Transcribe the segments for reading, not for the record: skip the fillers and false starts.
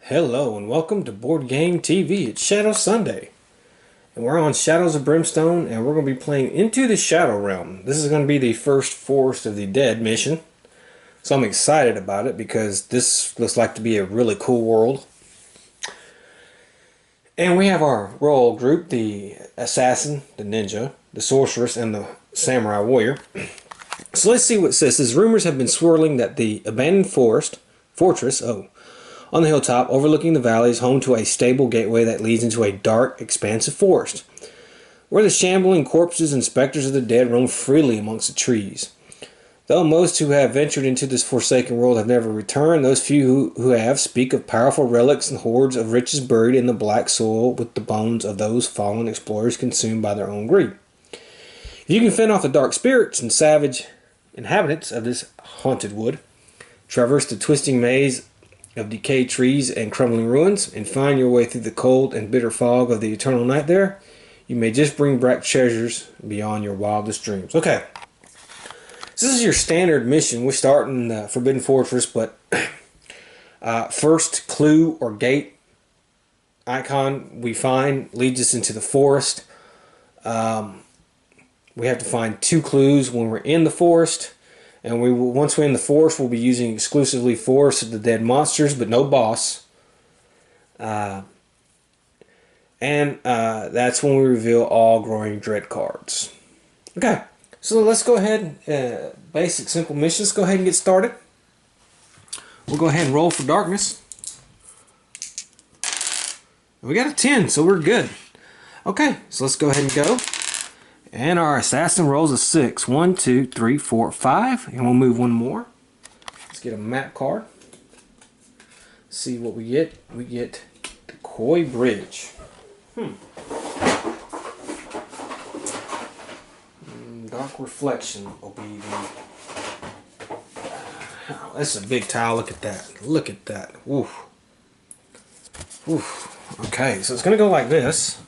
Hello and welcome to Board Game TV. It's Shadow Sunday. And we're on Shadows of Brimstone and we're going to be playing Into the Shadow Realm. This is going to be the first Forest of the Dead mission. So I'm excited about it because this looks like to be a really cool world. And we have our role group, the Assassin, the Ninja, the Sorceress, and the Samurai Warrior. So let's see what it says. It says, rumors have been swirling that the abandoned fortress, on the hilltop overlooking the valley is home to a stable gateway that leads into a dark, expansive forest, where the shambling corpses and specters of the dead roam freely amongst the trees. Though most who have ventured into this forsaken world have never returned, those few who have speak of powerful relics and hoards of riches buried in the black soil with the bones of those fallen explorers consumed by their own greed. If you can fend off the dark spirits and savage inhabitants of this haunted wood, traverse the twisting maze of decayed trees and crumbling ruins, and find your way through the cold and bitter fog of the eternal night there, you may just bring back treasures beyond your wildest dreams. Okay, so this is your standard mission. We start in the Forbidden Fortress, but first clue or gate icon we find leads us into the forest. We have to find 2 clues when we're in the forest. And once we're in the forest, we'll be using exclusively Forest of the Dead monsters, but no boss. And that's when we reveal all Growing Dread cards. Okay, so let's go ahead. Basic, simple missions. Go ahead and get started. We'll go ahead and roll for darkness. We got a 10, so we're good. Okay, so let's go ahead and go. And our assassin rolls a 6. 1, 2, 3, 4, 5. And we'll move one more. Let's get a map card. See what we get. We get the Koi Bridge. Dark Reflection will be the... that's a big tile. Look at that. Look at that. Oof. Oof. Okay, so it's going to go like this.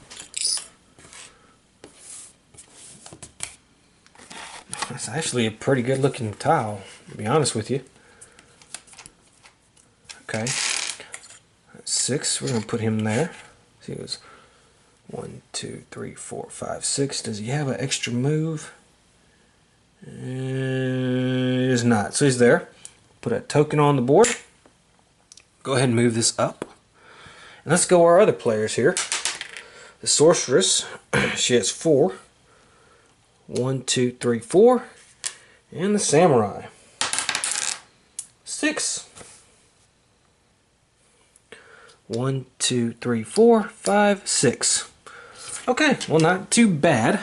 That's actually a pretty good looking tile, to be honest with you. Okay. That's 6. We're going to put him there. See, it was 1, 2, 3, 4, 5, 6. Does he have an extra move? He does not. So he's there. Put a token on the board. Go ahead and move this up. And let's go our other players here. The Sorceress. She has 4. 1, 2, 3, 4. And the Samurai. 6. 1, 2, 3, 4, 5, 6. Okay, well, not too bad.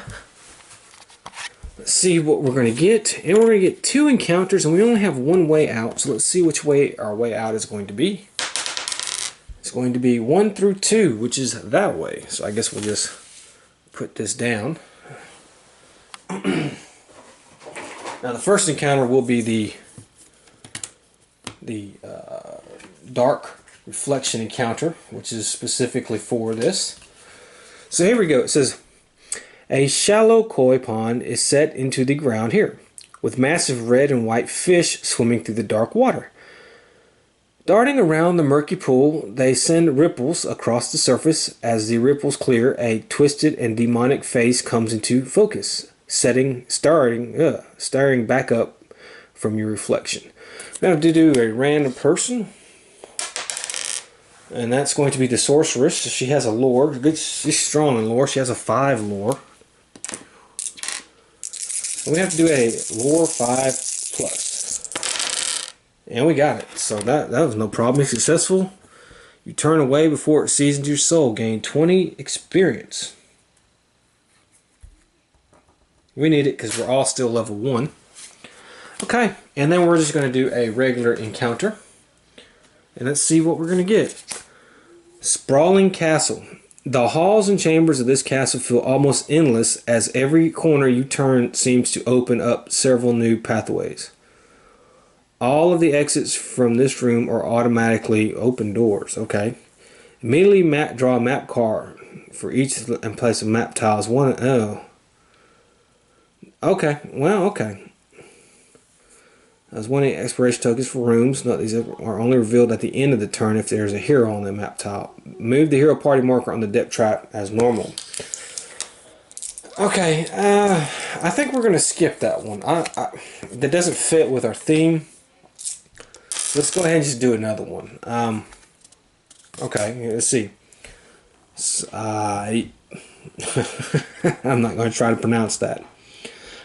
Let's see what we're going to get. And we're going to get 2 encounters, and we only have 1 way out. So let's see which way our way out is going to be. It's going to be 1 through 2, which is that way. So I guess we'll just put this down. Now the first encounter will be the Dark Reflection encounter, which is specifically for this. So here we go. It says, a shallow koi pond is set into the ground here, with massive red and white fish swimming through the dark water. Darting around the murky pool, they send ripples across the surface. As the ripples clear, a twisted and demonic face comes into focus, staring back up from your reflection. Now to do a random person, and that's going to be the Sorceress. She has a lore. She's strong in lore. She has a 5 lore. And we have to do a lore 5 plus. And we got it. So that was no problem. If successful, you turn away before it seasons your soul. Gain 20 experience. We need it because we're all still level 1. Okay, and then we're just going to do a regular encounter. And let's see what we're going to get. Sprawling Castle. The halls and chambers of this castle feel almost endless, as every corner you turn seems to open up several new pathways. All of the exits from this room are automatically open doors. Okay. Immediately draw a map card for each and place a map tiles. Okay, well, okay. As one exploration tokens for rooms. Note these are only revealed at the end of the turn if there's a hero on the map tile. Move the hero party marker on the depth trap as normal. Okay, I think we're going to skip that one. That doesn't fit with our theme. Let's go ahead and just do another one. Okay, let's see. I'm not going to try to pronounce that.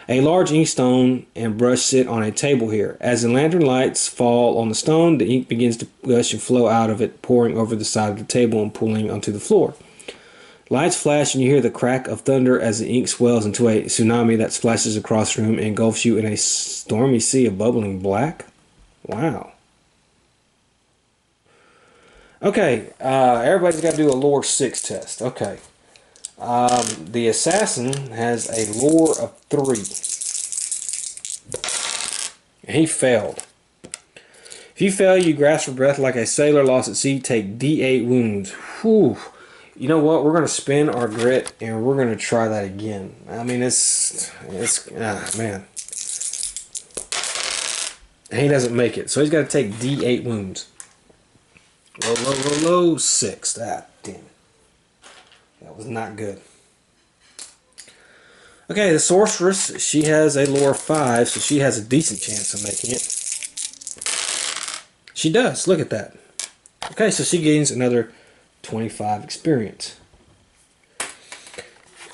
A large ink stone and brush sit on a table here. As the lantern lights fall on the stone, the ink begins to gush and flow out of it, pouring over the side of the table and pooling onto the floor. Lights flash and you hear the crack of thunder as the ink swells into a tsunami that splashes across the room and engulfs you in a stormy sea of bubbling black. Wow. Okay, everybody's got to do a lore 6 test. Okay. The assassin has a lore of 3. And he failed. If you fail, you grasp for breath like a sailor lost at sea. Take D8 wounds. Whew. You know what? We're going to spin our grit and we're going to try that again. I mean, man. And he doesn't make it. So he's got to take D8 wounds. Low, 6. Damn it. That was not good. Okay, the sorceress, she has a lore 5, so she has a decent chance of making it. She does, look at that. Okay, so she gains another 25 experience.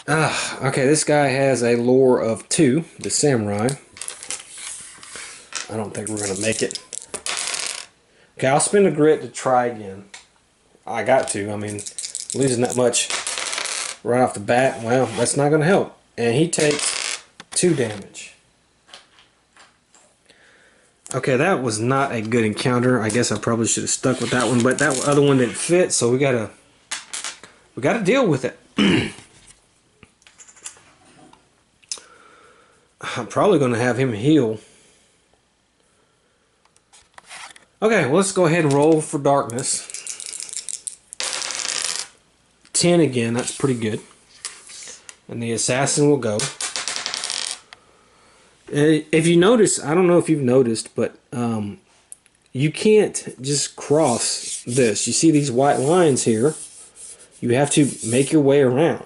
Okay, this guy has a lore of 2, the samurai. I don't think we're going to make it. Okay, I'll spend a grit to try again. I got to, I mean, losing that much right off the bat, well, that's not going to help. And he takes 2 damage. Okay, that was not a good encounter. I guess I probably should have stuck with that one, but that other one didn't fit, so we gotta deal with it. I'm probably gonna have him heal. Okay, well, let's go ahead and roll for darkness. 10 again, that's pretty good. And the assassin will go. If you notice, I don't know if you've noticed, but you can't just cross this. You see these white lines here? You have to make your way around.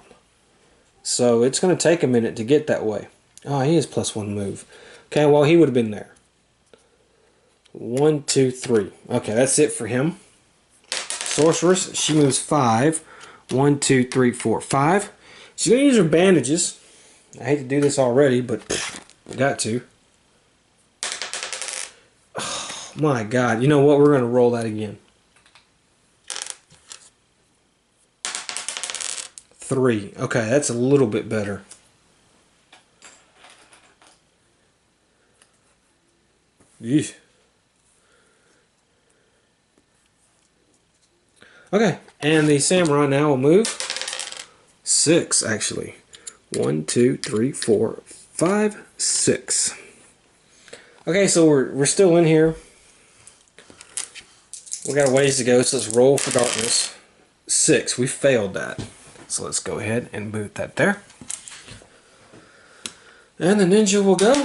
So it's going to take a minute to get that way. Oh, he has +1 move. Okay, well, he would have been there. 1, 2, 3. Okay, that's it for him. Sorceress, she moves 5. 1, 2, 3, 4, 5. She's going to use her bandages. I hate to do this already, but I got to. Oh, my God. You know what? We're going to roll that again. 3. Okay, that's a little bit better. Yeesh. Okay, and the samurai now will move 6, actually. 1, 2, 3, 4, 5, 6. Okay, so we're still in here. We got a ways to go, so let's roll for darkness. 6, we failed that. So let's go ahead and boot that there. And the ninja will go.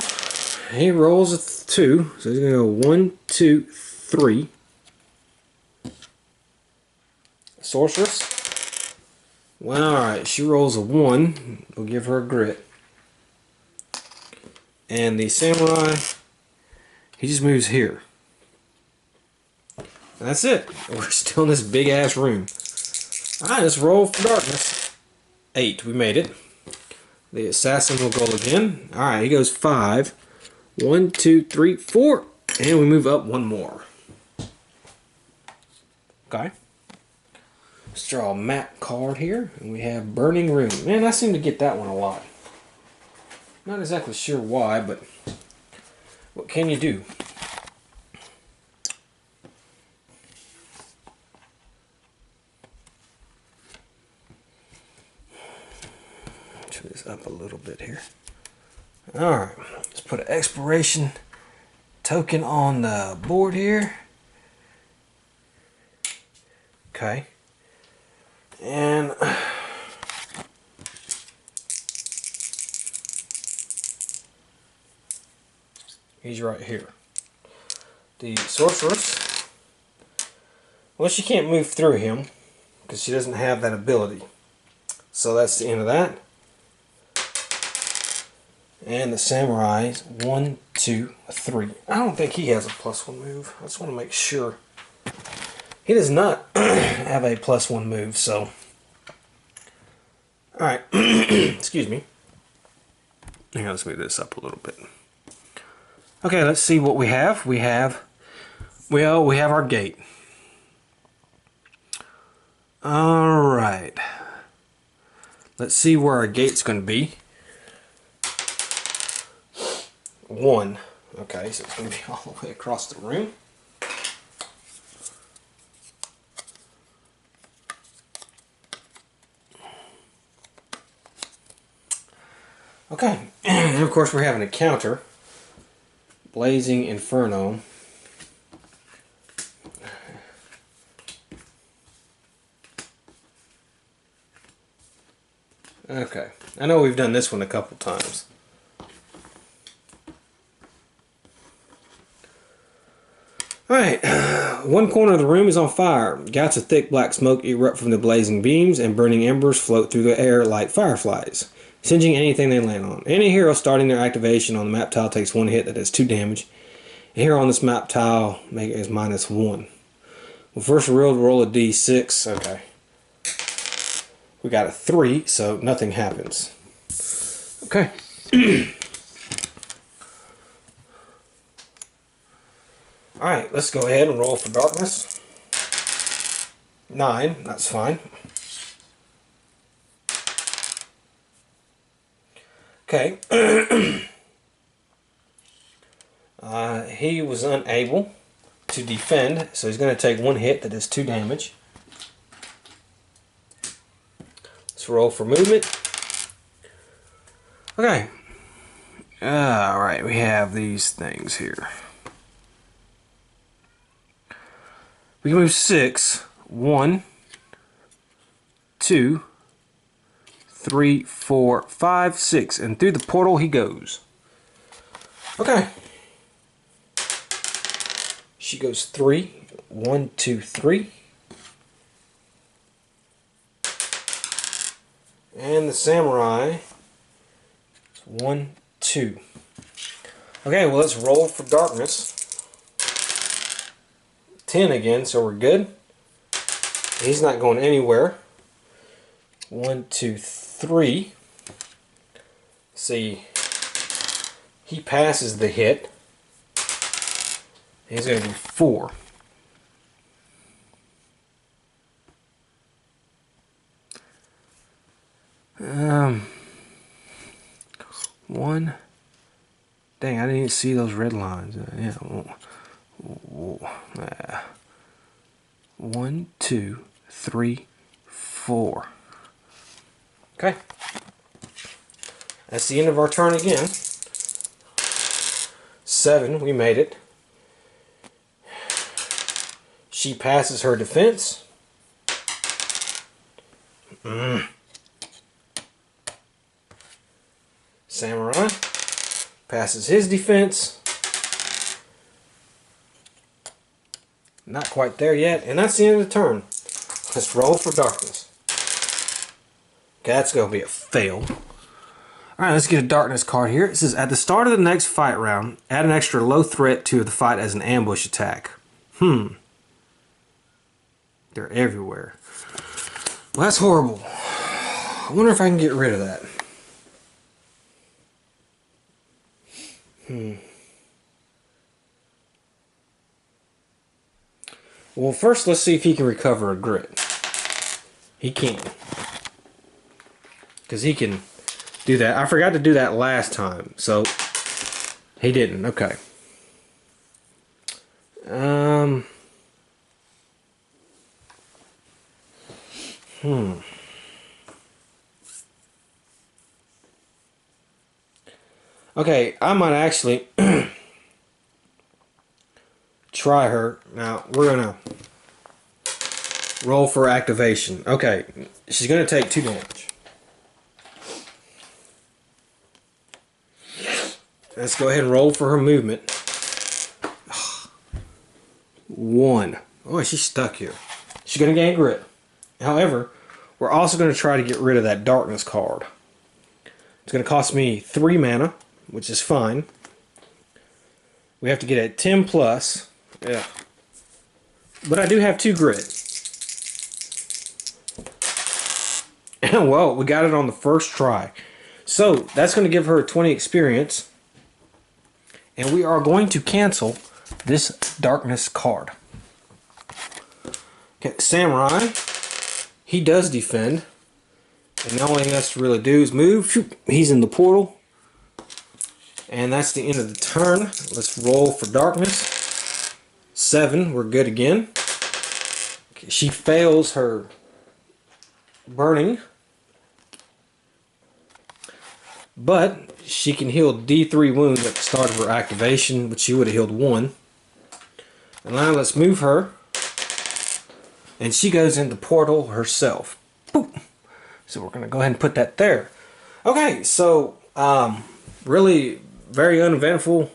He rolls a 2, so he's going to go 1, 2, 3. Sorceress. Well, alright, she rolls a 1. We'll give her a grit. And the samurai, he just moves here. And that's it. We're still in this big ass room. Alright, let's roll for darkness. 8, we made it. The assassin will go again. Alright, he goes 5. 1, 2, 3, 4. And we move up 1 more. Okay. Let's draw a map card here. And we have Burning Room. Man, I seem to get that one a lot. Not exactly sure why, but what can you do? Turn this up a little bit here. Alright, let's put an expiration token on the board here. Okay. And he's right here. The sorceress, well, she can't move through him because she doesn't have that ability. So that's the end of that. And the samurai, 1, 2, 3. I don't think he has a +1 move. I just want to make sure. He does not have a +1 move, so. Alright, excuse me. Hang on, let's move this up a little bit. Okay, let's see what we have. We have our gate. Alright. Let's see where our gate's going to be. 1. Okay, so it's going to be all the way across the room. Okay, and of course we're having a counter. Blazing Inferno. Okay, I know we've done this one a couple times. Alright, one corner of the room is on fire. Gouts of thick black smoke erupt from the blazing beams, and burning embers float through the air like fireflies, singeing anything they land on. Any hero starting their activation on the map tile takes 1 hit that does 2 damage. A hero on this map tile is -1. Well, first roll a d6. Okay. We got a 3, so nothing happens. Okay. Alright, let's go ahead and roll for darkness. 9, that's fine. Okay. He was unable to defend, so he's going to take 1 hit that does 2 damage. Let's roll for movement. Okay. Alright, we have these things here. We can move 6. 1, 2, 3, 4, 5, 6. And through the portal he goes. Okay. She goes 3. 1, 2, 3. And the samurai. 1, 2. Okay, well, let's roll for darkness. 10 again, so we're good. He's not going anywhere. 1, 2, 3. See, he passes the hit. He's going to do 4. One. Dang, I didn't even see those red lines. Yeah. 1, 2, 3, 4. Okay. That's the end of our turn again. 7, we made it. She passes her defense. Samurai passes his defense. Not quite there yet, and that's the end of the turn. Let's roll for darkness. Okay, that's going to be a fail. Alright, let's get a darkness card here. It says, at the start of the next fight round, add an extra low threat to the fight as an ambush attack. They're everywhere. Well, that's horrible. I wonder if I can get rid of that. Well, first let's see if he can recover a grit. He can. Because he can do that. I forgot to do that last time, so he didn't. Okay. Okay, I might actually try her. Now, we're going to roll for activation. Okay, she's going to take 2 damage. Let's go ahead and roll for her movement. 1. Oh, she's stuck here. She's going to gain grit. However, we're also going to try to get rid of that darkness card. It's going to cost me 3 mana, which is fine. We have to get a 10 plus. Yeah. But I do have 2 grit. Well, we got it on the first try. So, that's going to give her 20 experience. And we are going to cancel this darkness card. Okay, Samurai. He does defend. And the only thing he has to really do is move. Shoop, he's in the portal. And that's the end of the turn. Let's roll for darkness. 7, we're good again. Okay, she fails her burning. But she can heal D3 wounds at the start of her activation, but she would have healed 1. And now let's move her. And she goes into portal herself. Boop. So we're going to go ahead and put that there. Okay, so really very uneventful.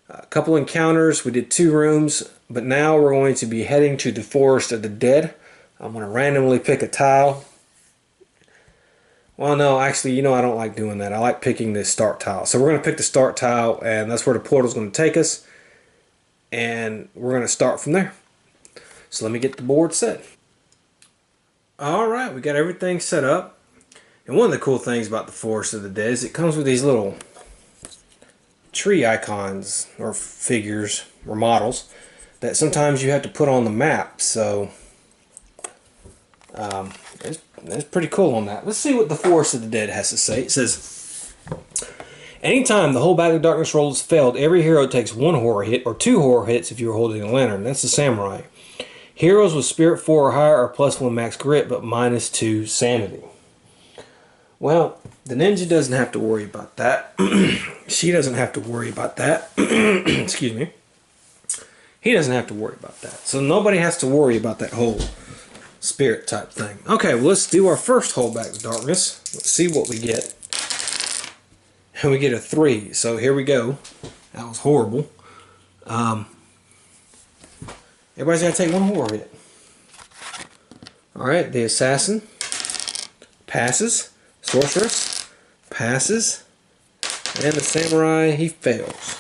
A couple encounters. We did 2 rooms, but now we're going to be heading to the Forest of the Dead. I'm going to randomly pick a tile. Well, no, actually, you know, I don't like doing that. I like picking the start tile. So we're going to pick the start tile, and that's where the portal's going to take us. And we're going to start from there. So let me get the board set. Alright, we got everything set up. And one of the cool things about the Forest of the Dead is it comes with these little tree icons, or figures, or models, that sometimes you have to put on the map. So, that's pretty cool on that. Let's see what the Forest of the Dead has to say. It says, anytime the whole Bag of Darkness roll is failed, every hero takes 1 horror hit, or 2 horror hits if you're holding a lantern. That's the Samurai. Heroes with Spirit 4 or higher are +1 max grit, but -2 sanity. Well, the ninja doesn't have to worry about that. She doesn't have to worry about that. Excuse me. He doesn't have to worry about that. So nobody has to worry about that whole spirit type thing. Okay, well, let's do our first whole Bag of Darkness. Let's see what we get. And we get a 3. So here we go. That was horrible. Everybody's got to take 1 horror hit. Alright, the assassin passes. Sorceress passes. And the samurai, he fails.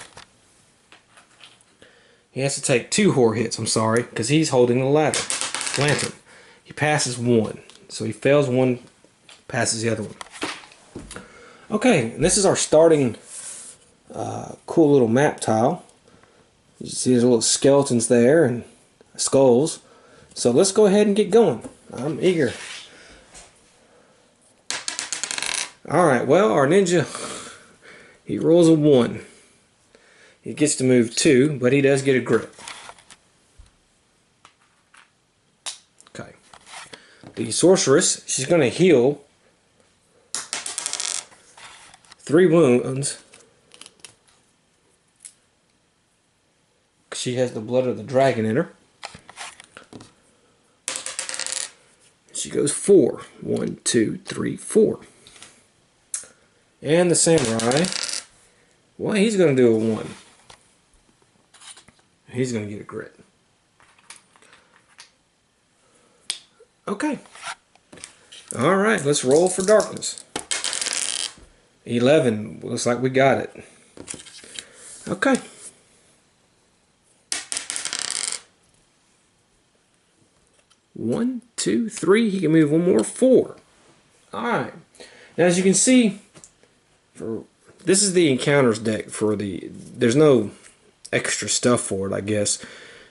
He has to take 2 horror hits, I'm sorry, because he's holding the lantern. He passes 1. So he fails 1, passes the other one. Okay, and this is our starting cool little map tile. You see there's little skeletons there and skulls. So let's go ahead and get going. I'm eager. Alright, well, our ninja, he rolls a 1. He gets to move 2, but he does get a grit. Okay. The sorceress, she's going to heal 3 wounds. She has the blood of the dragon in her. She goes 4. 1, 2, 3, 4. And the samurai, well, he's going to do a 1. He's going to get a grit. Okay. Alright, let's roll for darkness. 11. Looks like we got it. Okay. One, 2, 3. He can move 1 more. 4. Alright. Now, as you can see, this is the encounters deck for the... There's no extra stuff for it, I guess.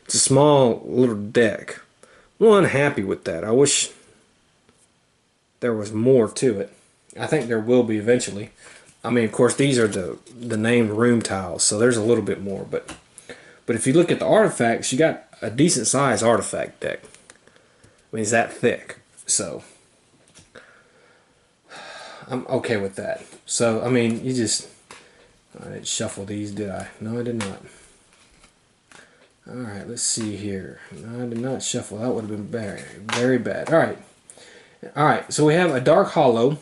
It's a small little deck. I'm a little unhappy with that. I wish there was more to it. I think there will be eventually. I mean, of course, these are the named room tiles, so there's a little bit more. But if you look at the artifacts, you got a decent sized artifact deck. I mean, it's that thick. So I'm okay with that. So, I mean, you just... I didn't shuffle these, did I? No, I did not. Alright, let's see here. No, I did not shuffle. That would have been very, very bad. Alright. Alright, so we have a Dark Hollow.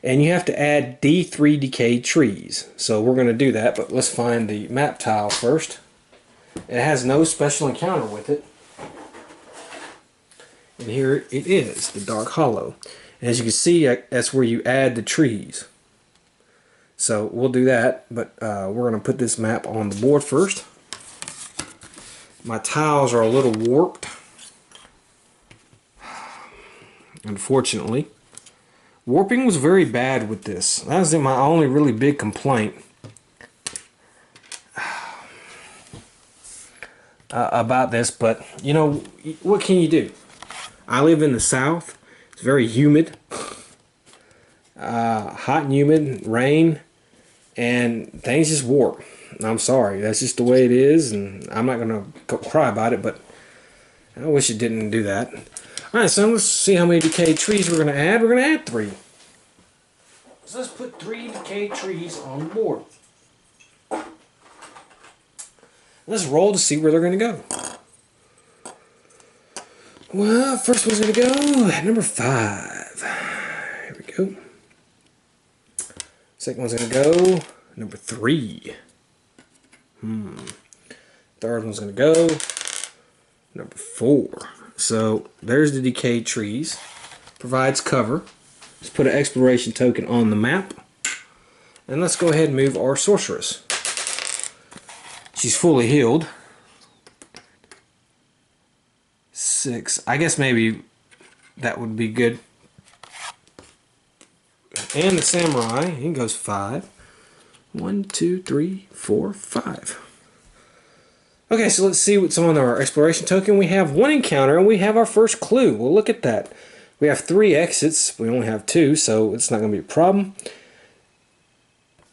And you have to add D3 decayed trees. So we're going to do that, but let's find the map tile first. It has no special encounter with it. And here it is, the Dark Hollow. And as you can see, that's where you add the trees. So we'll do that, but we're going to put this map on the board first. My tiles are a little warped, unfortunately. Warping was very bad with this. That was my only really big complaint about this, but you know, what can you do? I live in the South. It's very humid, hot and humid, rain, and things just warp. I'm sorry, that's just the way it is, and I'm not gonna cry about it, but I wish it didn't do that. Alright, so let's see how many decayed trees we're gonna add. We're gonna add 3. So let's put 3 decayed trees on the board. Let's roll to see where they're gonna go. Well, first one's gonna go at number 5. Here we go. Second one's gonna go number 3. Third one's gonna go number 4. So there's the decayed trees. Provides cover. Let's put an exploration token on the map. And let's go ahead and move our sorceress. She's fully healed. 6. I guess maybe that would be good. And the samurai, he goes 5. 1, 2, 3, 4, 5. Okay, so let's see what's on our exploration token. We have 1 encounter and we have our first clue. Well, look at that. We have 3 exits. We only have 2, so it's not going to be a problem.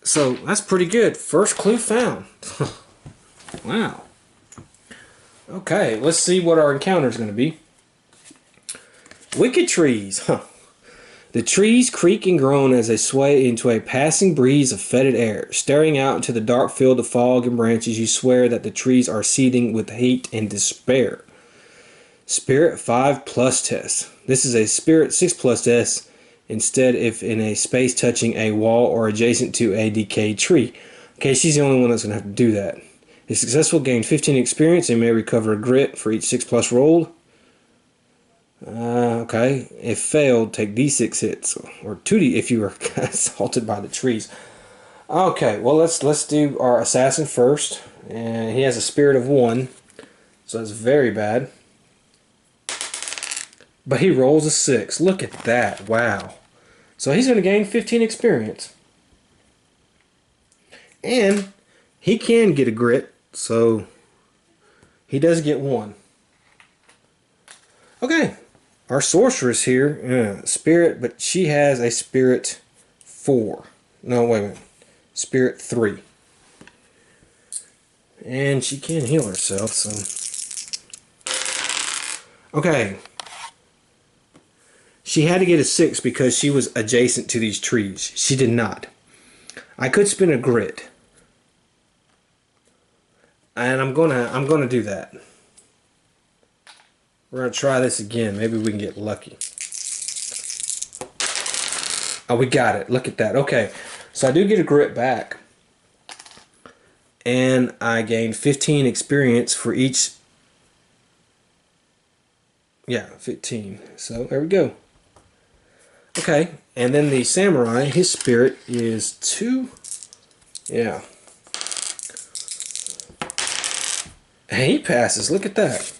So that's pretty good. First clue found. Wow. Okay, let's see what our encounter is going to be. Wicked trees. The trees creak and groan as they sway into a passing breeze of fetid air. Staring out into the dark field of fog and branches, you swear that the trees are seething with hate and despair. Spirit 5+ test. This is a Spirit 6+ test instead if in a space touching a wall or adjacent to a decayed tree. Okay, she's the only one that's going to have to do that. If successful, gain 15 experience and may recover a grit for each 6+ rolled. Okay. If failed, take D6 hits, or 2D if you were assaulted by the trees. Okay, well let's do our assassin first, and he has a spirit of 1, so that's very bad. But he rolls a 6. Look at that! Wow. So he's going to gain 15 experience, and he can get a grit, so he does get 1. Okay. Our sorceress here, spirit, but she has a spirit 4. No, wait a minute. Spirit 3. And she can heal herself, so. Okay. She had to get a 6 because she was adjacent to these trees. She did not. I could spin a grit. And I'm gonna do that. We're going to try this again. Maybe we can get lucky. Oh, we got it. Look at that. Okay. So I do get a grit back. And I gain 15 experience for each. Yeah, 15. So there we go. Okay. And then the samurai, his spirit is 2. Yeah. And he passes. Look at that.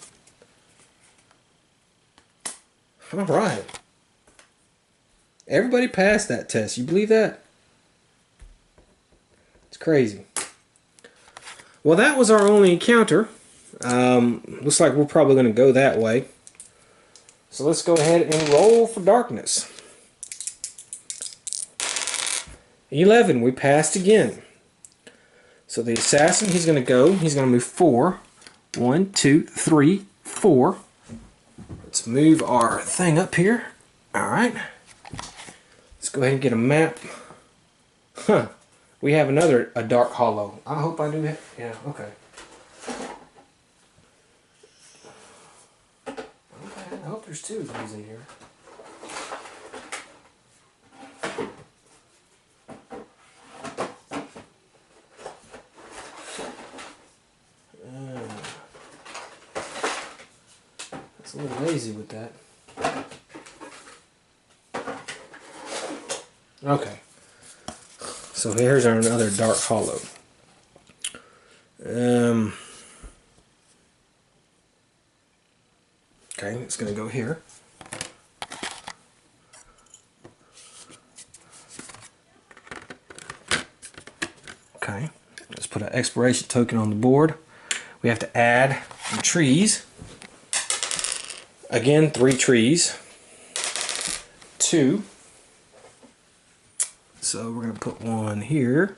Alright. Everybody passed that test. You believe that? It's crazy. Well, that was our only encounter. Looks like we're probably going to go that way. So let's go ahead and roll for darkness. 11. We passed again. So the assassin, he's going to go. He's going to move 4. 1, 2, 3, 4. Let's move our thing up here. Alright. Let's go ahead and get a map. Huh. We have a dark hollow. I hope I do have. Yeah, okay. I hope there's 2 of these in here. It's a little lazy with that. Okay. So here's our another dark hollow. Okay, it's going to go here. Okay, let's put an expiration token on the board. We have to add some trees. Again, 3 trees. 2. So we're going to put one here.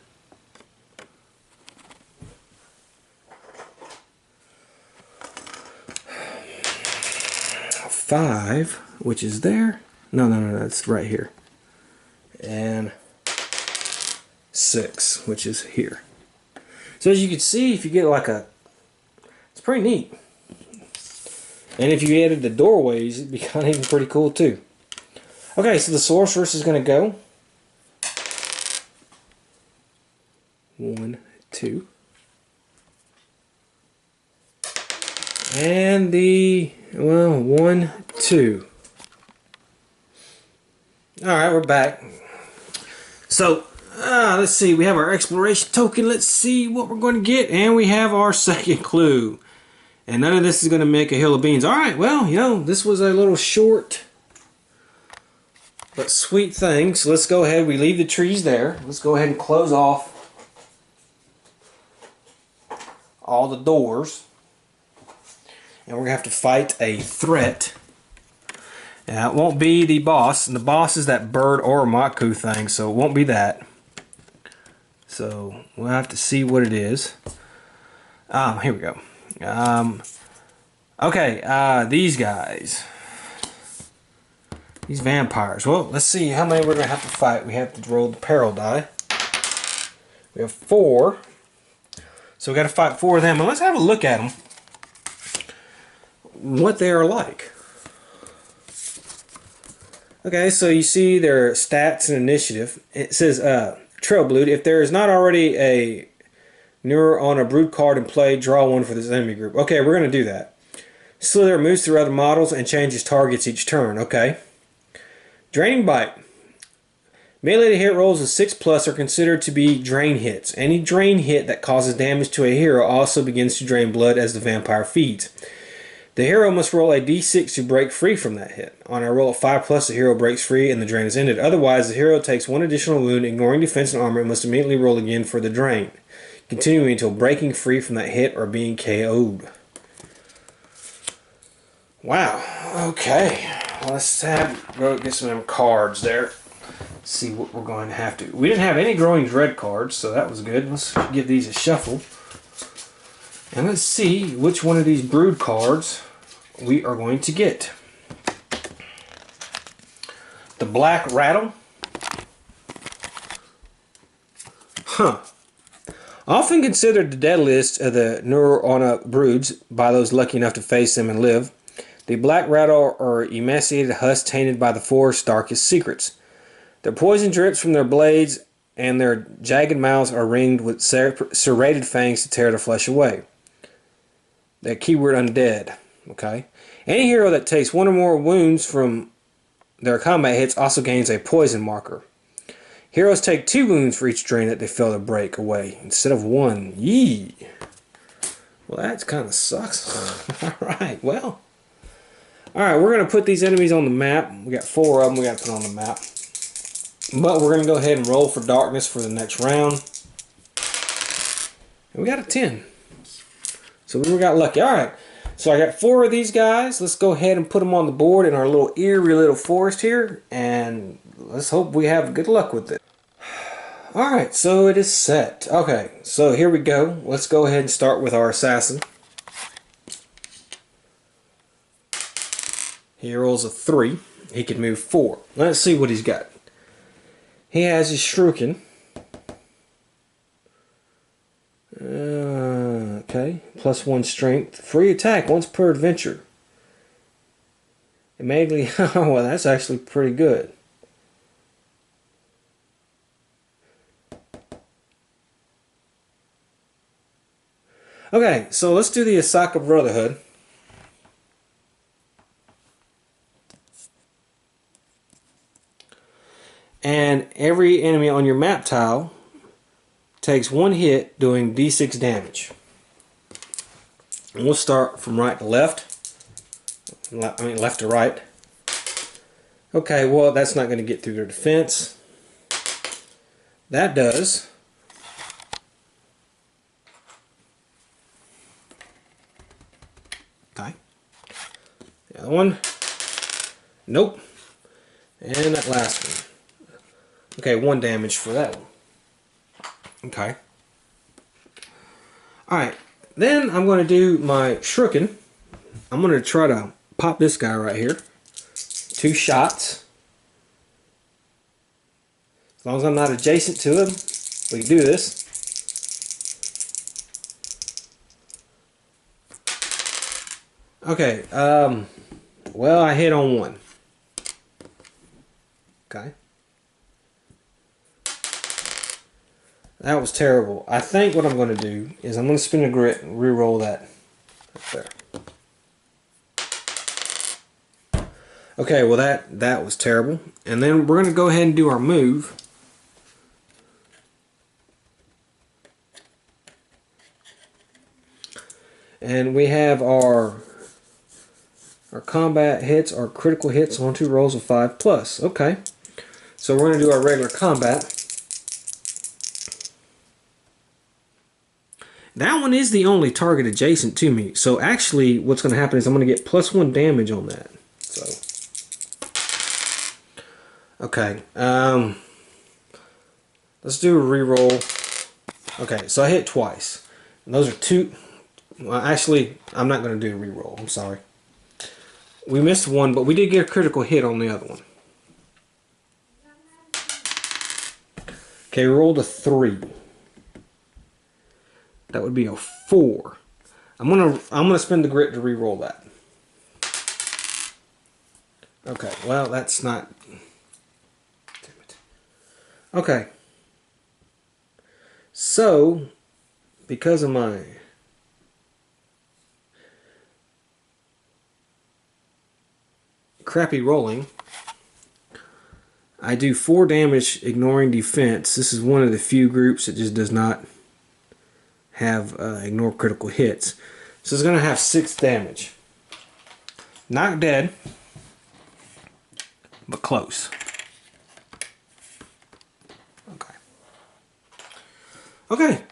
5, which is there. No, that's right here. And 6, which is here. So as you can see, if you get like a, it's pretty neat. And if you added the doorways, it'd be kind of even pretty cool too. Okay, so the sorceress is going to go. 1, 2. And the, well, 1, 2. Alright, we're back. So, let's see. We have our exploration token. Let's see what we're going to get. And we have our second clue. And none of this is going to make a hill of beans. Alright, well, you know, this was a little short but sweet thing. So let's go ahead. We leave the trees there. Let's go ahead and close off all the doors. And we're going to have to fight a threat. Now, it won't be the boss. And the boss is that bird or Maku thing, so it won't be that. So, we'll have to see what it is. Here we go. Okay, these guys. These vampires. Well, let's see how many we're going to have to fight. We have to roll the peril die. We have 4. So we got to fight 4 of them. And let's have a look at them. What they are like. Okay, so you see their stats and initiative. It says Trailblood. If there is not already a Newer on a brood card in play, draw one for this enemy group. Okay, we're going to do that. Slither moves through other models and changes targets each turn. Okay. Draining Bite. Melee hit rolls of 6+ are considered to be drain hits. Any drain hit that causes damage to a hero also begins to drain blood as the vampire feeds. The hero must roll a d6 to break free from that hit. On a roll of 5+, the hero breaks free and the drain is ended. Otherwise, the hero takes 1 additional wound, ignoring defense and armor, and must immediately roll again for the drain, continuing until breaking free from that hit or being KO'd. Wow. Okay. Let's go get some of them cards there. See what we're going to have to. We didn't have any Growing Dread cards, so that was good. Let's give these a shuffle. And let's see which one of these brood cards we are going to get. The Black Rattle. Huh. Often considered the deadliest of the Neurona broods by those lucky enough to face them and live, the Black Rattle are emaciated husks tainted by the forest's darkest secrets. Their poison drips from their blades, and their jagged mouths are ringed with serrated fangs to tear the flesh away. That keyword undead. Okay. Any hero that takes 1 or more wounds from their combat hits also gains a poison marker. Heroes take 2 wounds for each drain that they fail to break away instead of 1. Yee. Well, that kind of sucks. Alright, well. Alright, we're going to put these enemies on the map. We got 4 of them we got to put on the map. But we're going to go ahead and roll for darkness for the next round. And we got a 10. So we got lucky. Alright, so I got 4 of these guys. Let's go ahead and put them on the board in our little eerie little forest here. And let's hope we have good luck with it. Alright, so it is set. Okay, so here we go. Let's go ahead and start with our assassin. He rolls a 3. He can move 4. Let's see what he's got. He has his Shuriken. Okay, +1 strength. Free attack once per adventure. Immediately, oh, well, that's actually pretty good. Okay, so let's do the Asaka Brotherhood. And every enemy on your map tile takes 1 hit doing d6 damage. And we'll start from right to left. Left to right. Okay, well, that's not going to get through their defense. That does. Okay. The other one. Nope. And that last one. Okay, 1 damage for that one. Okay. Alright. Then I'm going to do my shuriken. I'm going to try to pop this guy right here. 2 shots. As long as I'm not adjacent to him, we can do this. Okay, well, I hit on 1. Okay. That was terrible. I think what I'm going to do is I'm going to spin a grit and re-roll that up there. Okay, well that was terrible. And then we're going to go ahead and do our move. And we have our combat hits, our critical hits on 2 rolls of 5+. Okay. So we're going to do our regular combat. That one is the only target adjacent to me. So actually what's going to happen is I'm going to get +1 damage on that. So okay. Let's do a reroll. Okay, so I hit twice. And those are 2. Well, actually, I'm not going to do a reroll. I'm sorry. We missed 1, but we did get a critical hit on the other one. Okay, we rolled a 3. That would be a 4. I'm gonna spend the grit to re-roll that. Okay, well that's not. Damn it. Okay. So, because of my crappy rolling, I do 4 damage ignoring defense. This is one of the few groups that just does not have ignore critical hits. So it's going to have 6 damage. Not dead, but close. Okay. Okay.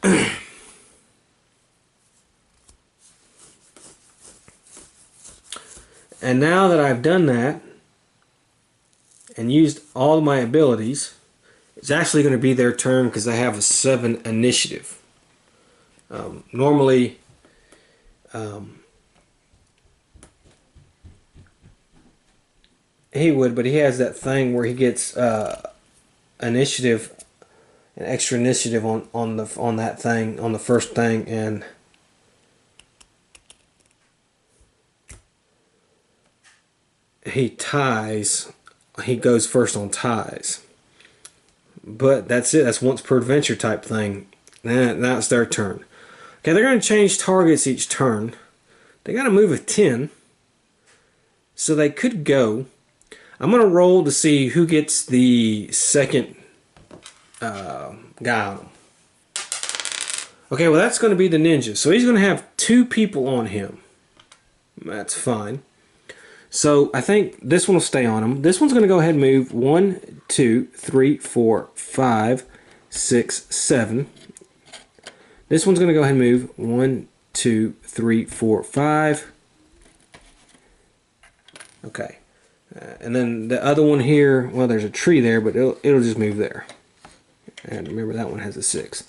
And now that I've done that and used all of my abilities, it's actually going to be their turn because I have a 7 initiative. Normally, he would, but he has that thing where he gets initiative, an extra initiative on that thing, on the first thing, and he ties. He goes first on ties. But that's it. That's once per adventure type thing. Now it's their turn. Okay, they're going to change targets each turn. They got to move a 10. So they could go. I'm going to roll to see who gets the second guy on them. Okay, well that's going to be the ninja. So he's going to have 2 people on him. That's fine. So I think this one will stay on him. This one's going to go ahead and move 1, 2, 3, 4, 5, 6, 7. This one's going to go ahead and move 1, 2, 3, 4, 5. Okay. And then the other one here, well, there's a tree there, but it'll just move there. And remember, that one has a 6.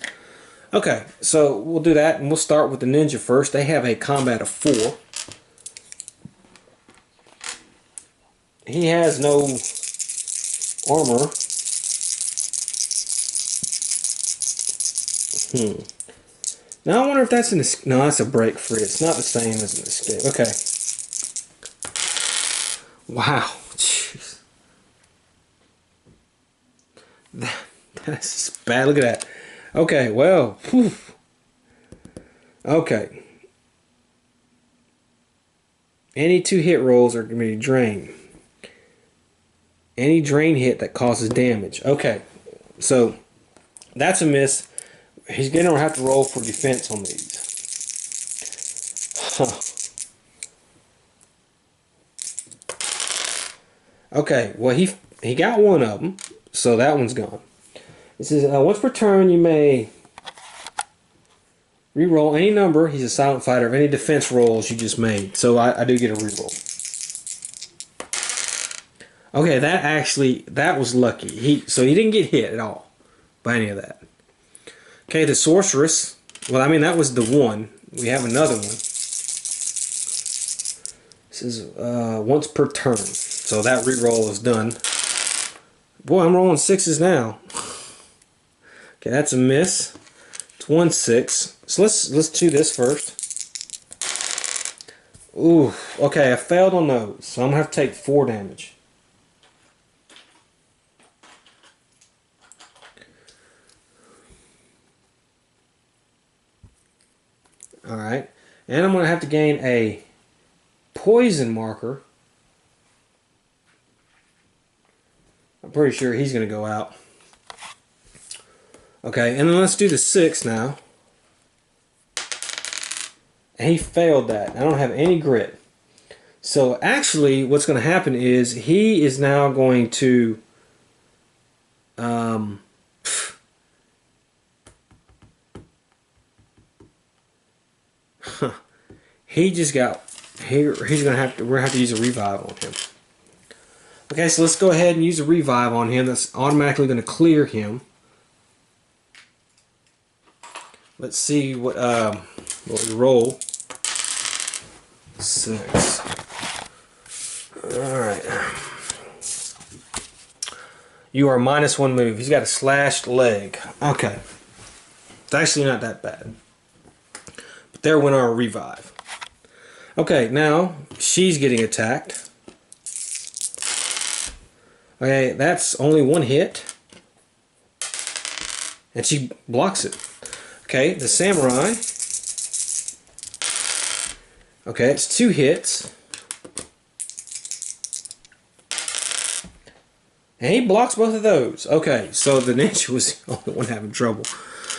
Okay, so we'll do that, and we'll start with the ninja first. They have a combat of 4. He has no armor. Now I wonder if that's an escape. No, that's a break free. It's not the same as an escape. Okay. Wow. Jeez. That's bad. Look at that. Okay, well. Whew. Okay. Any 2 hit rolls are going to be drained. Any drain hit that causes damage. Okay, so that's a miss. He's going to have to roll for defense on these. Huh. Okay, well he got one of them, so that one's gone. It says once per turn you may re-roll any number. He's a silent fighter of any defense rolls you just made. So I do get a re-roll. Okay, that was lucky. So he didn't get hit at all by any of that. Okay, the sorceress. Well, I mean that was the one. We have another one. This is once per turn. So that re-roll is done. Boy, I'm rolling sixes now. Okay, that's a miss. It's 1 6. So let's do this first. Ooh, okay, I failed on those. So I'm gonna have to take 4 damage. Alright. And I'm gonna have to gain a poison marker. I'm pretty sure he's going to go out. Okay, and then let's do the 6 now. And he failed that. I don't have any grit. So actually what's going to happen is he is now going to he just got here. We're gonna have to use a revive on him. Okay, so let's go ahead and use a revive on him. That's automatically going to clear him. Let's see what we roll. 6. Alright. You are -1 move. He's got a slashed leg. Okay. It's actually not that bad. But there went our revive. Okay, now she's getting attacked. Okay, that's only 1 hit. And she blocks it. Okay, the samurai. Okay, it's 2 hits. And he blocks both of those. Okay, so the ninja was the only one having trouble.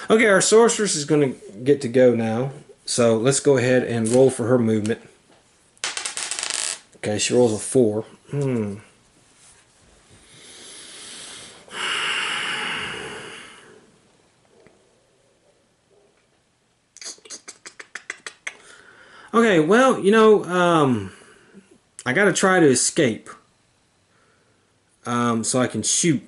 Okay, our sorceress is going to get to go now. So let's go ahead and roll for her movement. Okay, she rolls a 4. Okay, well, you know, I gotta try to escape. So I can shoot.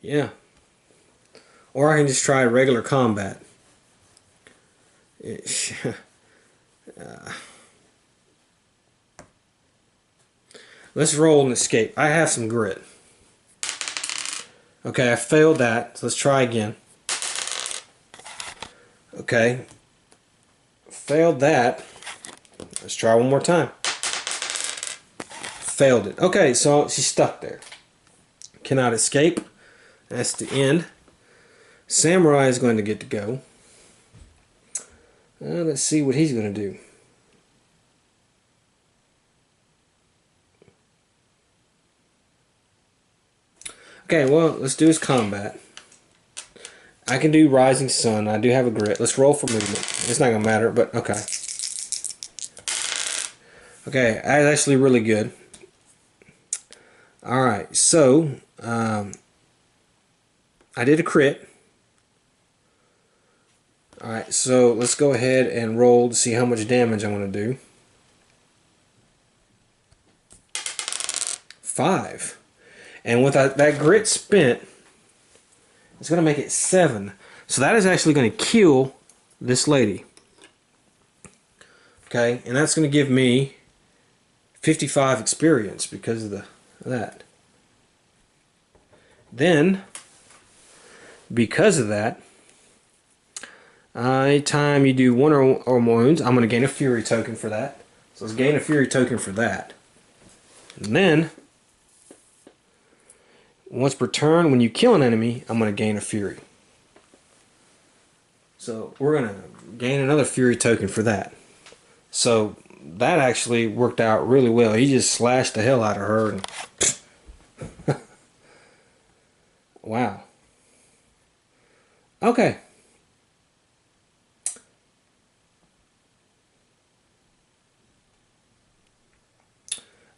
Yeah. Or I can just try regular combat. Let's roll and escape. I have some grit. Okay, I failed that. So let's try again. Okay. Failed that. Let's try one more time. Failed it. Okay, so she's stuck there. Cannot escape. That's the end. Samurai is going to get to go. Let's see what he's going to do. Okay, well, let's do his combat. I can do Rising Sun. I do have a grit. Let's roll for movement. It's not going to matter, but okay. Okay, that's actually really good. Alright, so I did a crit. Alright, so let's go ahead and roll to see how much damage I'm going to do. 5. And with that grit spent, it's going to make it 7. So that is actually going to kill this lady. Okay, and that's going to give me 55 experience because of that. Then, because of that, anytime you do 1 or more wounds, I'm going to gain a fury token for that. So let's gain a fury token for that. And then, Once per turn, when you kill an enemy, I'm going to gain a fury. So we're going to gain another fury token for that. So that actually worked out really well. He just slashed the hell out of her. And wow. Okay.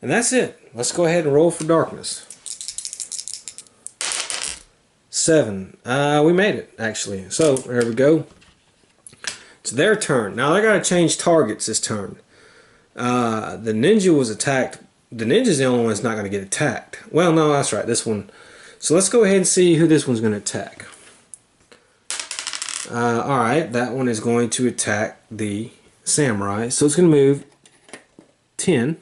And that's it. Let's go ahead and roll for darkness. 7. We made it, actually. So, there we go. It's their turn. Now, I gotta change targets this turn. The ninja was attacked. The ninja's the only one that's not gonna get attacked. Well, no, that's right. This one. So, let's go ahead and see who this one's gonna attack. Alright, that one is going to attack the samurai. So, it's gonna move 10.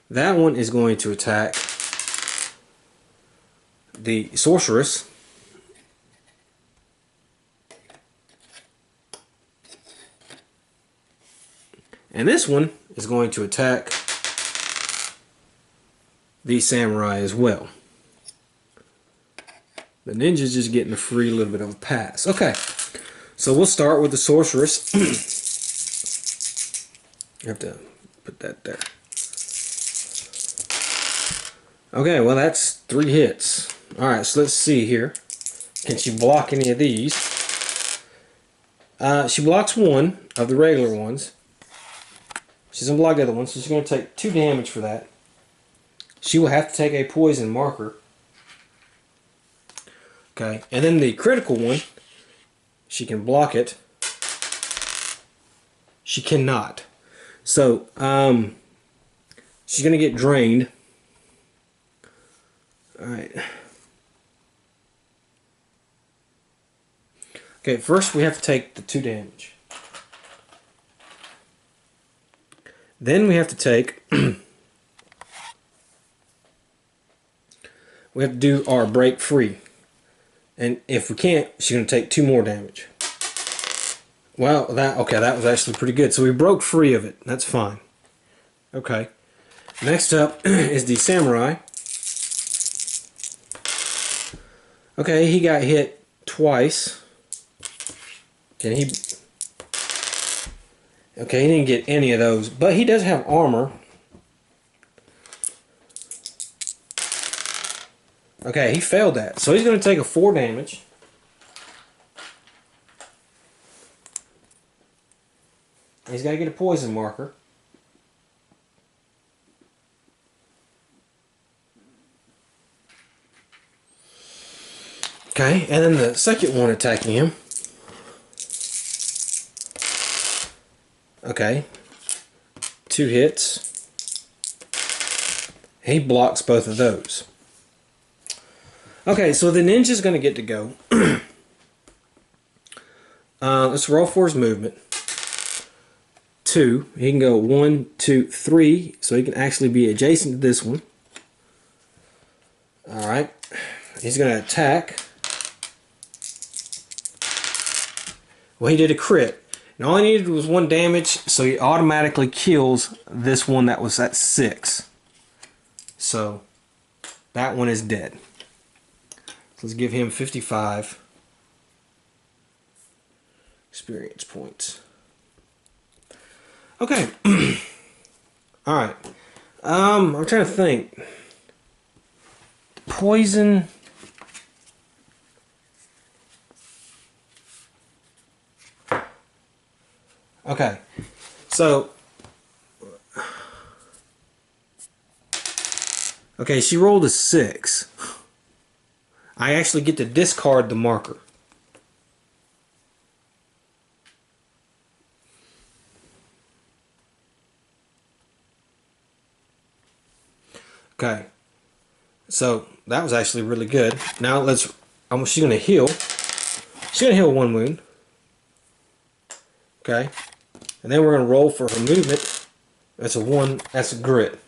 That one is going to attack the sorceress. And this one is going to attack the samurai as well. The ninja's just getting a free little bit of a pass. Okay, so we'll start with the sorceress. You have to put that there. Okay, well that's 3 hits. Alright, so let's see here. Can she block any of these? She blocks 1 of the regular ones. She doesn't block the other one, so she's going to take 2 damage for that. She will have to take a poison marker. Okay, and then the critical one, she can block it. She cannot. So, she's going to get drained. Alright. Okay, first we have to take the 2 damage. Then we have to take we have to do our break free. And if we can't, she's going to take 2 more damage. Well, that was actually pretty good. So we broke free of it. That's fine. Okay. Next up is the samurai. Okay, he got hit twice. Okay, he didn't get any of those, but he does have armor. Okay, he failed that. So he's going to take a 4 damage. He's got to get a poison marker. Okay, and then the second one attacking him. Okay, 2 hits. He blocks both of those. Okay, so the ninja's going to get to go. Let's roll for his movement. 2. He can go 1, 2, 3, so he can actually be adjacent to this one. Alright, he's going to attack. Well, he did a crit. And all he needed was 1 damage, so he automatically kills this one that was at 6. So, that one is dead. So let's give him 55 experience points. Okay. Alright. I'm trying to think. Poison. Okay, so, okay, she rolled a 6. I actually get to discard the marker. Okay, so that was actually really good. Now she's going to heal. She's going to heal 1 wound. Okay. And then we're going to roll for her movement. That's a 1. That's a grit.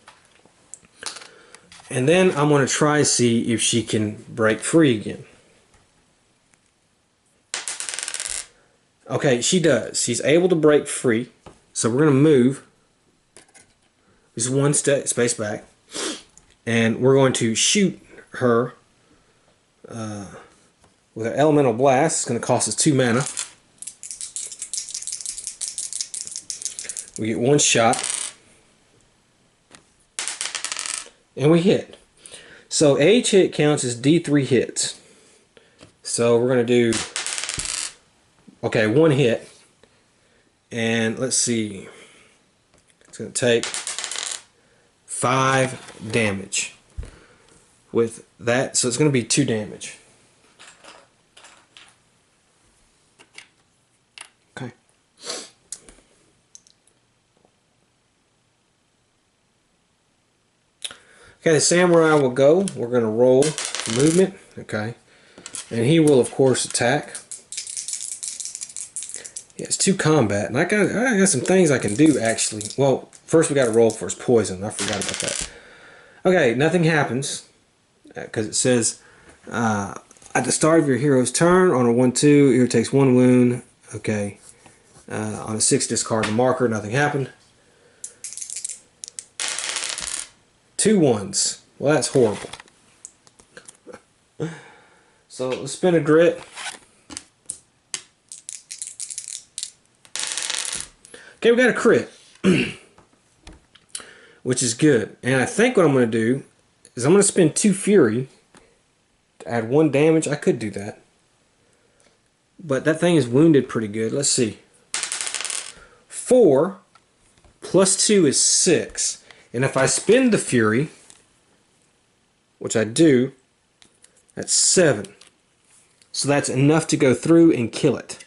And then I'm going to try to see if she can break free again. Okay, she does. She's able to break free. So we're going to move. Just 1 space back. And we're going to shoot her with an elemental blast. It's going to cost us 2 mana. We get 1 shot. And we hit. So each hit counts as D3 hits. So we're going to do, okay, 1 hit. And let's see. It's going to take 5 damage with that. So it's going to be 2 damage. Okay. Okay, the samurai will go. We're going to roll movement. Okay. And he will, of course, attack. He has 2 combat. And I got some things I can do, actually. Well, first we got to roll for his poison. I forgot about that. Okay, nothing happens. Because it says, at the start of your hero's turn, on a 1/2, hero takes 1 wound. Okay. On a 6, discard the marker. Nothing happened. 2 1s. Well, that's horrible. So let's spin a grit. Okay, we got a crit, which is good. And I think what I'm going to do is I'm going to spend 2 fury to add 1 damage. I could do that, but that thing is wounded pretty good. Let's see. 4 plus 2 is 6. And if I spend the fury, which I do, that's 7. So that's enough to go through and kill it.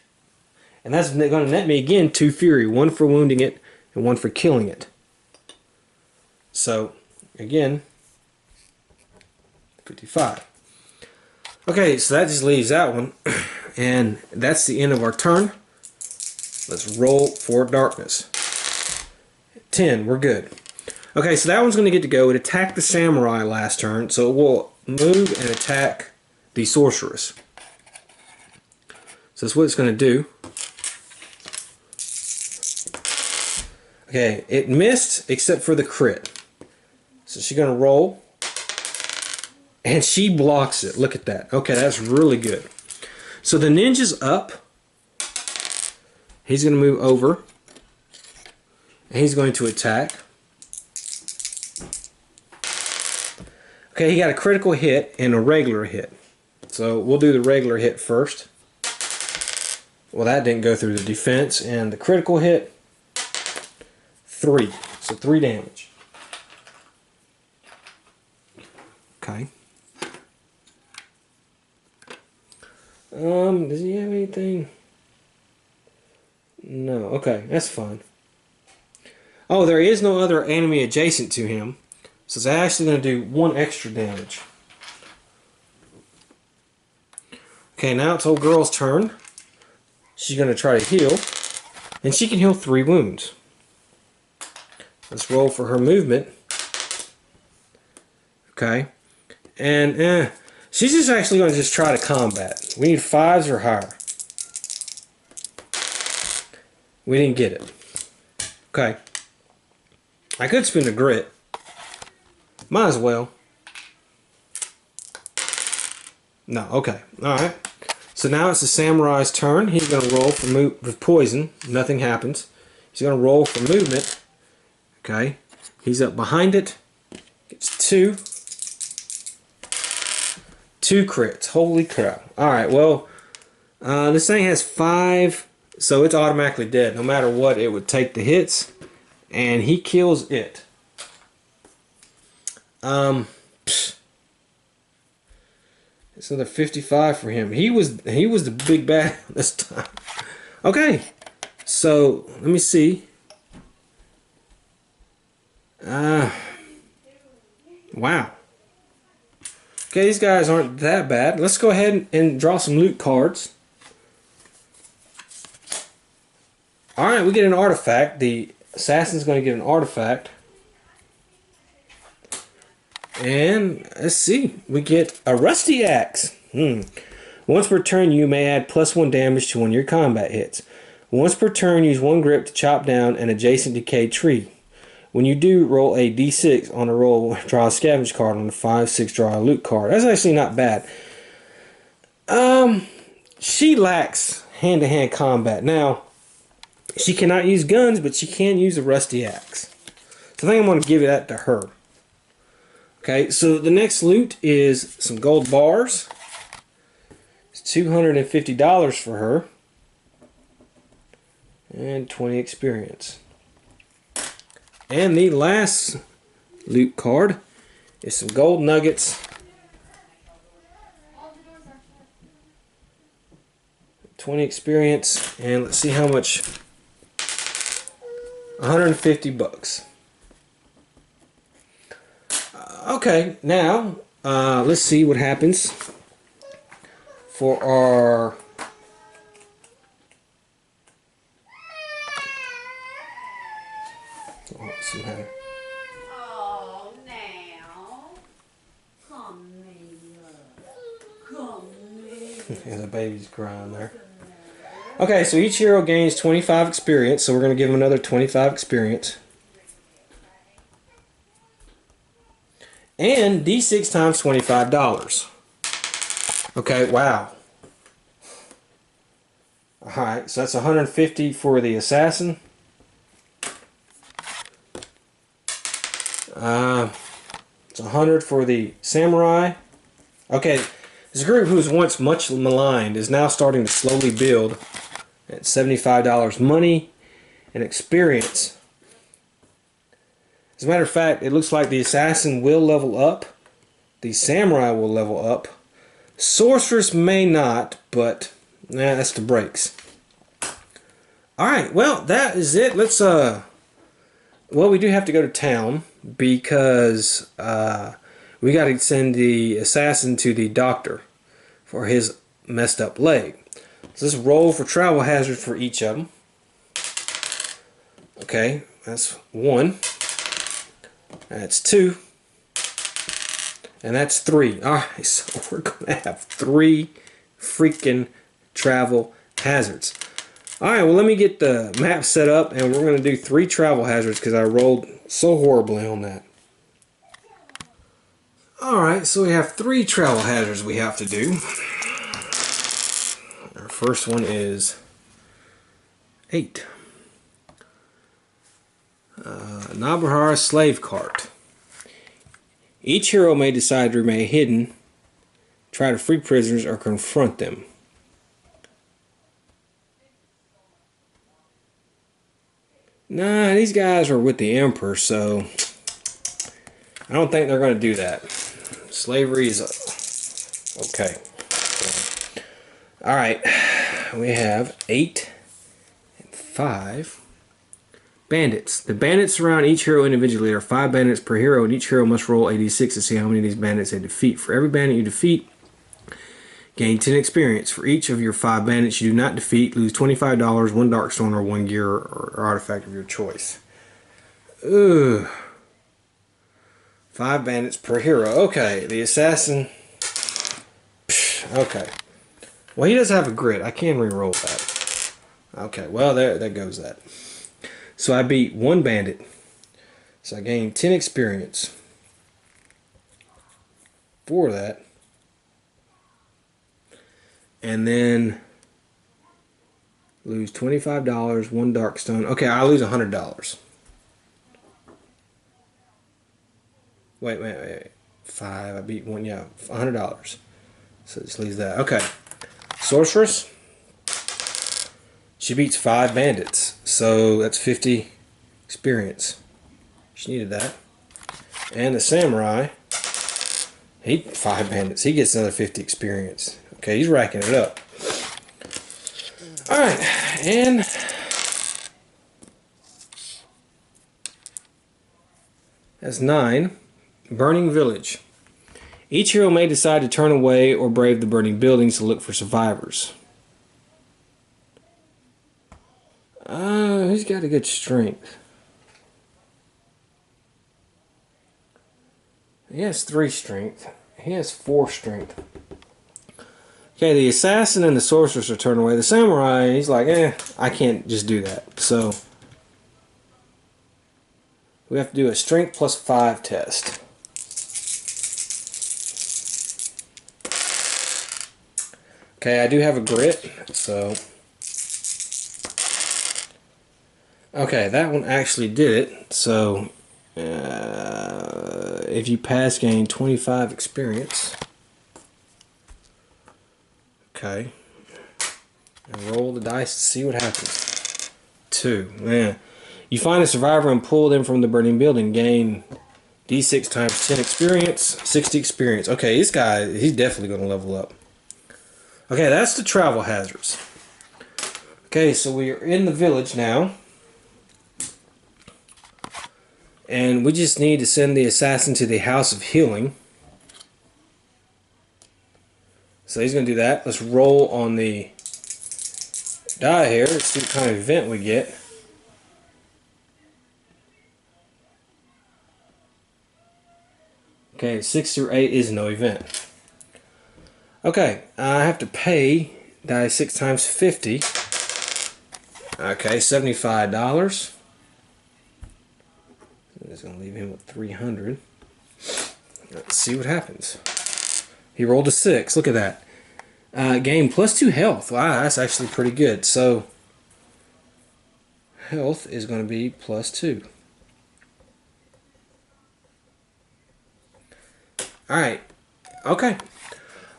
And that's going to net me again 2 fury. 1 for wounding it and 1 for killing it. So, again, 55. Okay, so that just leaves that one. And that's the end of our turn. Let's roll for darkness. 10, we're good. Okay, so that one's going to get to go. It attacked the samurai last turn, so it will move and attack the sorceress. So that's what it's going to do. Okay, it missed except for the crit. So she's going to roll. And she blocks it. Look at that. Okay, that's really good. So the ninja's up. He's going to move over. And he's going to attack. Okay, he got a critical hit and a regular hit. So we'll do the regular hit first. Well, that didn't go through the defense. And the critical hit, 3. So 3 damage. Okay. Does he have anything? No. Okay, that's fine. Oh, there is no other enemy adjacent to him. So it's actually going to do 1 extra damage. Okay, now it's old girl's turn. She's going to try to heal. And she can heal 3 wounds. Let's roll for her movement. Okay. And she's just actually going to just try to combat. We need 5s or higher. We didn't get it. Okay. I could spin a grit. Might as well. No, okay. Alright. So now it's the samurai's turn. He's going to roll for poison. Nothing happens. He's going to roll for movement. Okay. He's up behind it. Gets 2. 2 crits. Holy crap. Alright, well, this thing has 5, so it's automatically dead. No matter what, it would take the hits. And he kills it. It's another 55 for him. He was the big bad this time. Okay, so let me see. Wow. Okay, these guys aren't that bad. Let's go ahead and draw some loot cards. Alright, we get an artifact. The assassin's going to get an artifact. And let's see, we get a rusty axe. Once per turn, you may add +1 damage to one of your combat hits. Once per turn, use 1 grip to chop down an adjacent decayed tree. When you do roll a d6 on a roll, draw a scavenge card. On the 5-6, draw a loot card. That's actually not bad. She lacks hand-to-hand combat. Now, she cannot use guns, but she can use a rusty axe. So I think I'm going to give that to her. Okay, so the next loot is some gold bars. It's $250 for her. And 20 experience. And the last loot card is some gold nuggets. 20 experience, and let's see how much. 150 bucks. Okay, now let's see what happens for our somehow. Oh, now. Come here. Come here. Yeah, the baby's crying there. Okay, so each hero gains 25 experience, so we're going to give him another 25 experience. And D6 times $25. Okay, wow. Alright, so that's 150 for the assassin. It's 100 for the samurai. Okay, this group who was once much maligned is now starting to slowly build at $75 money and experience. As a matter of fact, it looks like the assassin will level up. The samurai will level up. Sorceress may not, but that's the breaks. Alright, well, that is it. Let's, well, we do have to go to town because we got to send the assassin to the doctor for his messed up leg. So let's roll for travel hazards for each of them. Okay, that's 1. That's 2. And that's 3. Alright, so we're going to have 3 freaking travel hazards. Alright, well, let me get the map set up, and we're going to do 3 travel hazards because I rolled so horribly on that. Alright, so we have 3 travel hazards we have to do. Our first one is 8. Nabahar slave cart. Each hero may decide to remain hidden, try to free prisoners, or confront them. Nah, these guys are with the Emperor, so I don't think they're going to do that. Slavery is okay. Alright, we have 8 and 5. Bandits. The bandits surround each hero individually. There are 5 bandits per hero, and each hero must roll a d6 to see how many of these bandits they defeat. For every bandit you defeat, gain 10 experience. For each of your 5 bandits you do not defeat, lose $25, 1 darkstone, or 1 gear or artifact of your choice. Ugh. 5 bandits per hero. Okay, the assassin. Okay. Well, he does have a grit. I can re-roll that. Okay, well, there goes that. So I beat 1 bandit. So I gained 10 experience for that. And then lose $25, 1 darkstone. Okay, I lose $100. Wait. 5, I beat 1, yeah, $100. So just leaves that. Okay. Sorceress. She beats 5 bandits. So that's 50 experience. She needed that. And the samurai. 5 bandits. He gets another 50 experience. Okay, he's racking it up. Alright, and that's 9. Burning Village. Each hero may decide to turn away or brave the burning buildings to look for survivors. He's got a good strength. He has 3 strength. He has 4 strength. Okay, the assassin and the sorceress are turned away. The samurai, he's like, I can't just do that. So, we have to do a strength +5 test. Okay, I do have a grit, so... Okay, that one actually did it. So, if you pass, gain 25 experience. Okay. And roll the dice to see what happens. 2. Man. You find a survivor and pull them from the burning building. Gain D6 times 10 experience. 60 experience. Okay, this guy, he's definitely going to level up. Okay, that's the travel hazards. Okay, so we are in the village now. And we just need to send the assassin to the House of Healing. So he's going to do that. Let's roll on the die here. Let's see what kind of event we get. Okay, 6 through 8 is no event. Okay, I have to pay die 6 times 50. Okay, $75. It's going to leave him with 300. Let's see what happens. He rolled a 6. Look at that. Gain +2 health. Wow, that's actually pretty good. So, health is going to be +2. Alright. Okay.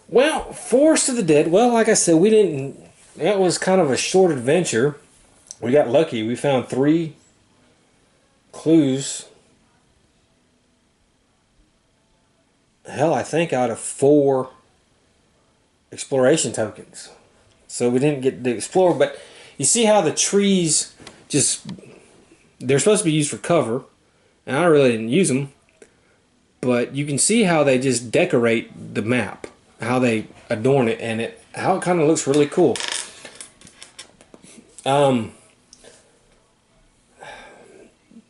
Well, Forest of the Dead. Well, like I said, we didn't... That was kind of a short adventure. We got lucky. We found 3 clues. Hell, I think out of 4 exploration tokens. So we didn't get to explore, but you see how the trees just... They're supposed to be used for cover, and I really didn't use them. But you can see how they just decorate the map, how they adorn it, and how it kind of looks really cool. The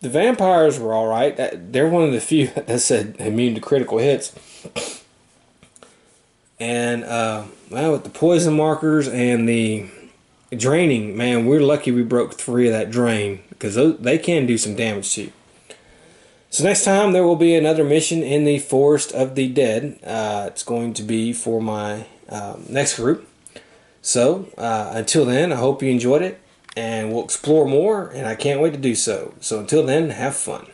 vampires were alright. They're one of the few that said immune to critical hits. And, well, with the poison markers and the draining, man, we're lucky we broke 3 of that drain, because they can do some damage to you. So next time there will be another mission in the Forest of the Dead. It's going to be for my next group. So, until then, I hope you enjoyed it. And we'll explore more, and I can't wait to do so. So until then, have fun.